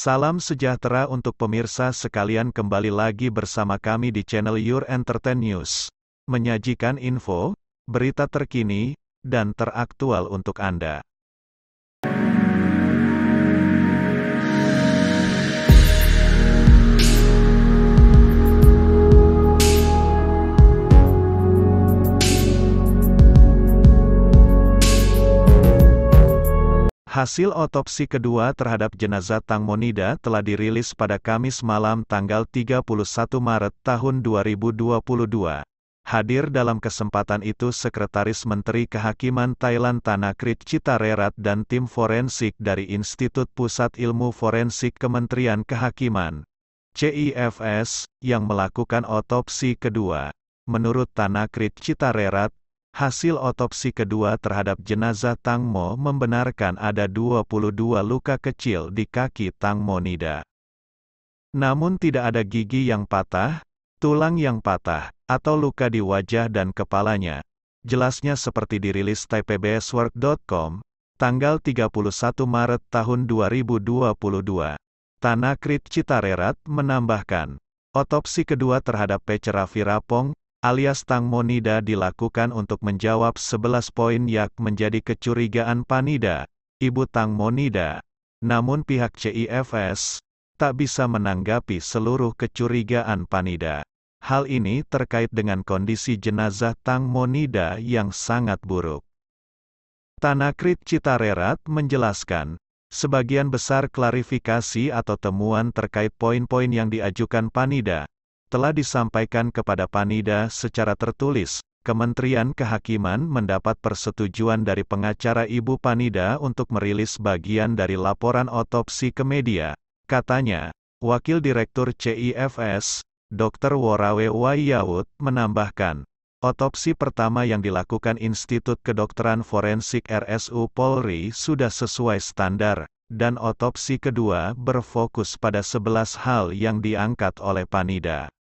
Salam sejahtera untuk pemirsa sekalian, kembali lagi bersama kami di channel Your Entertain News. Menyajikan info, berita terkini, dan teraktual untuk Anda. Hasil otopsi kedua terhadap jenazah Tang Monida telah dirilis pada Kamis malam tanggal 31 Maret tahun 2022. Hadir dalam kesempatan itu Sekretaris Menteri Kehakiman Thailand Thanakrit Chitarerat dan tim forensik dari Institut Pusat Ilmu Forensik Kementerian Kehakiman, CIFS, yang melakukan otopsi kedua. Menurut Thanakrit Chitarerat, hasil otopsi kedua terhadap jenazah Tang Mo membenarkan ada 22 luka kecil di kaki Tang Monida. Namun tidak ada gigi yang patah, tulang yang patah, atau luka di wajah dan kepalanya. Jelasnya seperti dirilis thaipbsworld.com, tanggal 31 Maret tahun 2022. Thanakrit Chitarerat menambahkan, otopsi kedua terhadap Pece Rafirapong, alias Tang Monida dilakukan untuk menjawab 11 poin yang menjadi kecurigaan Panida, ibu Tang Monida. Namun pihak CIFS tak bisa menanggapi seluruh kecurigaan Panida. Hal ini terkait dengan kondisi jenazah Tang Monida yang sangat buruk. Thanakrit Chitarerat menjelaskan, sebagian besar klarifikasi atau temuan terkait poin-poin yang diajukan Panida telah disampaikan kepada Panida secara tertulis. Kementerian Kehakiman mendapat persetujuan dari pengacara ibu Panida untuk merilis bagian dari laporan otopsi ke media, katanya. Wakil Direktur CIFS, Dr. Worawe Wayaut, menambahkan, otopsi pertama yang dilakukan Institut Kedokteran Forensik RSU Polri sudah sesuai standar, dan otopsi kedua berfokus pada 11 hal yang diangkat oleh Panida.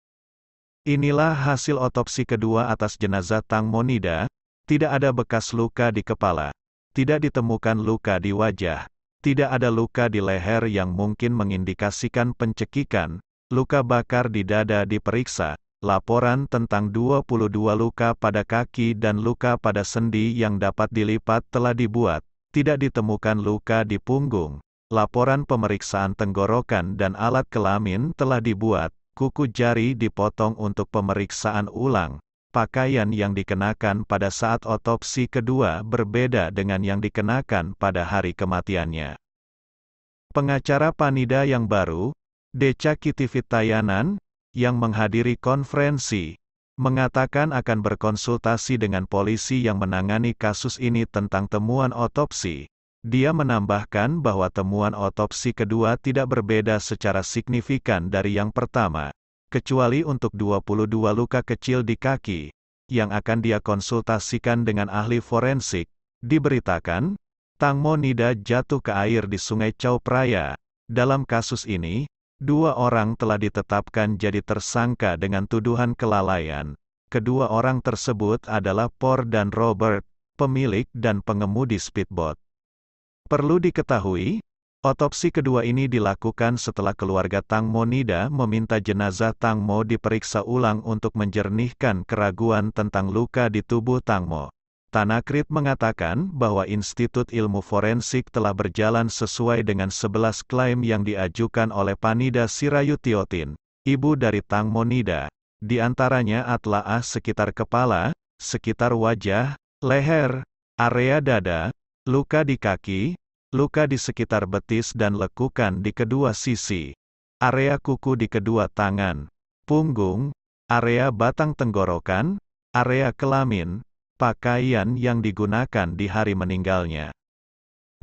Inilah hasil otopsi kedua atas jenazah Tang Monida. Tidak ada bekas luka di kepala, tidak ditemukan luka di wajah, tidak ada luka di leher yang mungkin mengindikasikan pencekikan, luka bakar di dada diperiksa, laporan tentang 22 luka pada kaki dan luka pada sendi yang dapat dilipat telah dibuat, tidak ditemukan luka di punggung, laporan pemeriksaan tenggorokan dan alat kelamin telah dibuat, kuku jari dipotong untuk pemeriksaan ulang. Pakaian yang dikenakan pada saat otopsi kedua berbeda dengan yang dikenakan pada hari kematiannya. Pengacara Panida yang baru, Deca Kitivitayanan, yang menghadiri konferensi, mengatakan akan berkonsultasi dengan polisi yang menangani kasus ini tentang temuan otopsi. Dia menambahkan bahwa temuan otopsi kedua tidak berbeda secara signifikan dari yang pertama, kecuali untuk 22 luka kecil di kaki, yang akan dia konsultasikan dengan ahli forensik. Diberitakan, Tang Monida jatuh ke air di Sungai Chao Phraya. Dalam kasus ini, 2 orang telah ditetapkan jadi tersangka dengan tuduhan kelalaian. Kedua orang tersebut adalah Por dan Robert, pemilik dan pengemudi speedboat. Perlu diketahui, otopsi kedua ini dilakukan setelah keluarga Tang Monida meminta jenazah Tang Mo diperiksa ulang untuk menjernihkan keraguan tentang luka di tubuh Tang Mo. Thanakrit mengatakan bahwa Institut Ilmu Forensik telah berjalan sesuai dengan 11 klaim yang diajukan oleh Panida Sirayutiotin, ibu dari Tang Monida. Di antaranya atlaah sekitar kepala, sekitar wajah, leher, area dada, luka di kaki, luka di sekitar betis dan lekukan di kedua sisi, area kuku di kedua tangan, punggung, area batang tenggorokan, area kelamin, pakaian yang digunakan di hari meninggalnya.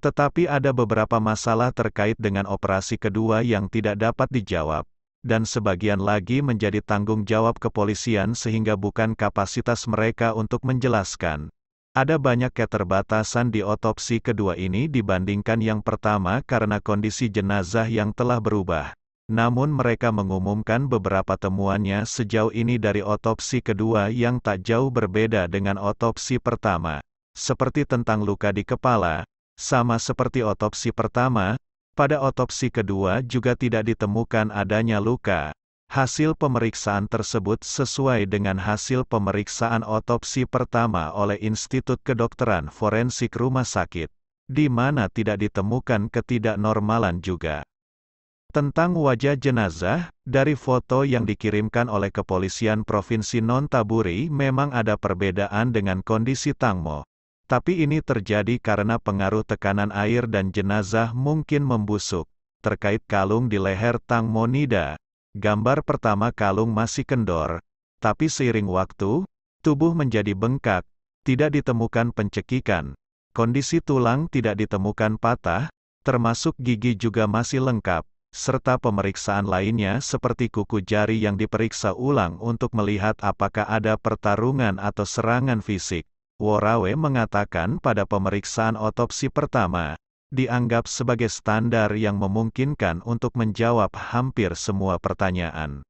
Tetapi ada beberapa masalah terkait dengan operasi kedua yang tidak dapat dijawab, dan sebagian lagi menjadi tanggung jawab kepolisian sehingga bukan kapasitas mereka untuk menjelaskan. Ada banyak keterbatasan di otopsi kedua ini dibandingkan yang pertama karena kondisi jenazah yang telah berubah. Namun mereka mengumumkan beberapa temuannya sejauh ini dari otopsi kedua yang tak jauh berbeda dengan otopsi pertama. Seperti tentang luka di kepala, sama seperti otopsi pertama, Pada otopsi kedua juga tidak ditemukan adanya luka. Hasil pemeriksaan tersebut sesuai dengan hasil pemeriksaan otopsi pertama oleh Institut Kedokteran Forensik Rumah Sakit, di mana tidak ditemukan ketidaknormalan juga. Tentang wajah jenazah, dari foto yang dikirimkan oleh Kepolisian Provinsi Nonthaburi memang ada perbedaan dengan kondisi Tang Mo. Tapi ini terjadi karena pengaruh tekanan air dan jenazah mungkin membusuk. Terkait kalung di leher Tang Mo Nida, gambar pertama kalung masih kendor, tapi seiring waktu, tubuh menjadi bengkak, tidak ditemukan pencekikan, kondisi tulang tidak ditemukan patah, termasuk gigi juga masih lengkap, serta pemeriksaan lainnya seperti kuku jari yang diperiksa ulang untuk melihat apakah ada pertarungan atau serangan fisik. Worawe mengatakan pada pemeriksaan otopsi pertama, dianggap sebagai standar yang memungkinkan untuk menjawab hampir semua pertanyaan.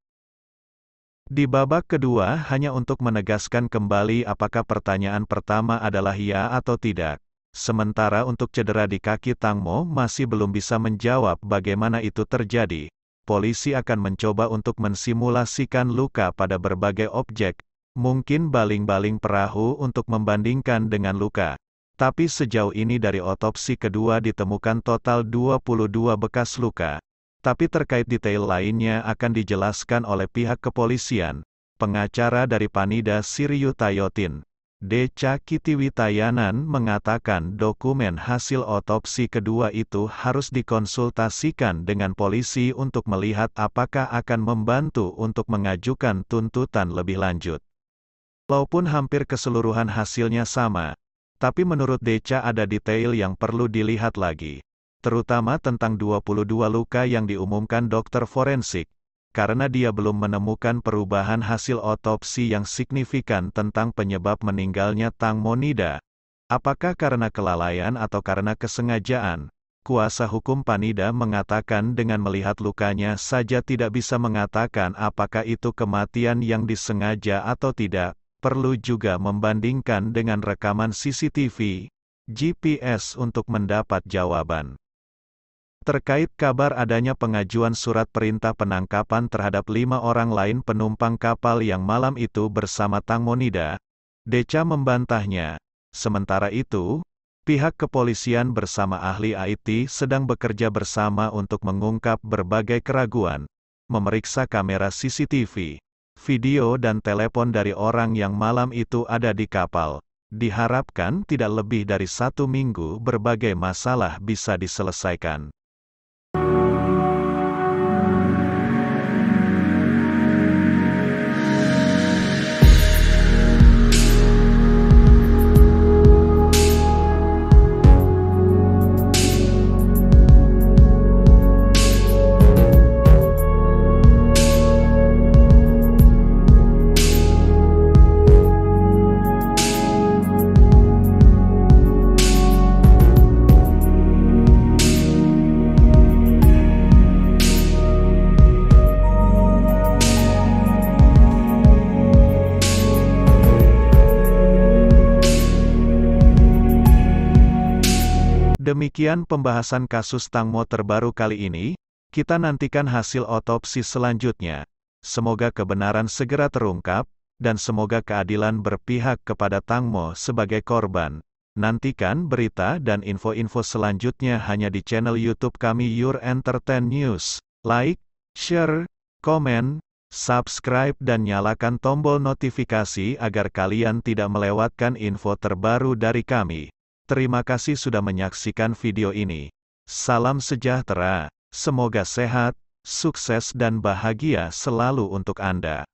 Di babak kedua hanya untuk menegaskan kembali apakah pertanyaan pertama adalah ya atau tidak. Sementara untuk cedera di kaki Tang Mo masih belum bisa menjawab bagaimana itu terjadi. Polisi akan mencoba untuk mensimulasikan luka pada berbagai objek, mungkin baling-baling perahu untuk membandingkan dengan luka. Tapi sejauh ini dari otopsi kedua ditemukan total 22 bekas luka. Tapi terkait detail lainnya akan dijelaskan oleh pihak kepolisian. Pengacara dari Panida Siriyutayotin, Deca Kitiwitayanan mengatakan dokumen hasil otopsi kedua itu harus dikonsultasikan dengan polisi untuk melihat apakah akan membantu untuk mengajukan tuntutan lebih lanjut. Walaupun hampir keseluruhan hasilnya sama, tapi menurut Deca ada detail yang perlu dilihat lagi, terutama tentang 22 luka yang diumumkan dokter forensik, karena dia belum menemukan perubahan hasil otopsi yang signifikan tentang penyebab meninggalnya Tang Mo Nida. Apakah karena kelalaian atau karena kesengajaan? Kuasa hukum Panida mengatakan dengan melihat lukanya saja tidak bisa mengatakan apakah itu kematian yang disengaja atau tidak, perlu juga membandingkan dengan rekaman CCTV, GPS untuk mendapat jawaban. Terkait kabar adanya pengajuan surat perintah penangkapan terhadap 5 orang lain penumpang kapal yang malam itu bersama Tang Mo Nida, Deca membantahnya. Sementara itu, pihak kepolisian bersama ahli IT sedang bekerja bersama untuk mengungkap berbagai keraguan, memeriksa kamera CCTV, video dan telepon dari orang yang malam itu ada di kapal. Diharapkan tidak lebih dari 1 minggu berbagai masalah bisa diselesaikan. Demikian pembahasan kasus Tang Mo terbaru kali ini, kita nantikan hasil otopsi selanjutnya. Semoga kebenaran segera terungkap, dan semoga keadilan berpihak kepada Tang Mo sebagai korban. Nantikan berita dan info-info selanjutnya hanya di channel YouTube kami Your Entertain News. Like, share, komen, subscribe dan nyalakan tombol notifikasi agar kalian tidak melewatkan info terbaru dari kami. Terima kasih sudah menyaksikan video ini. Salam sejahtera, semoga sehat, sukses dan bahagia selalu untuk Anda.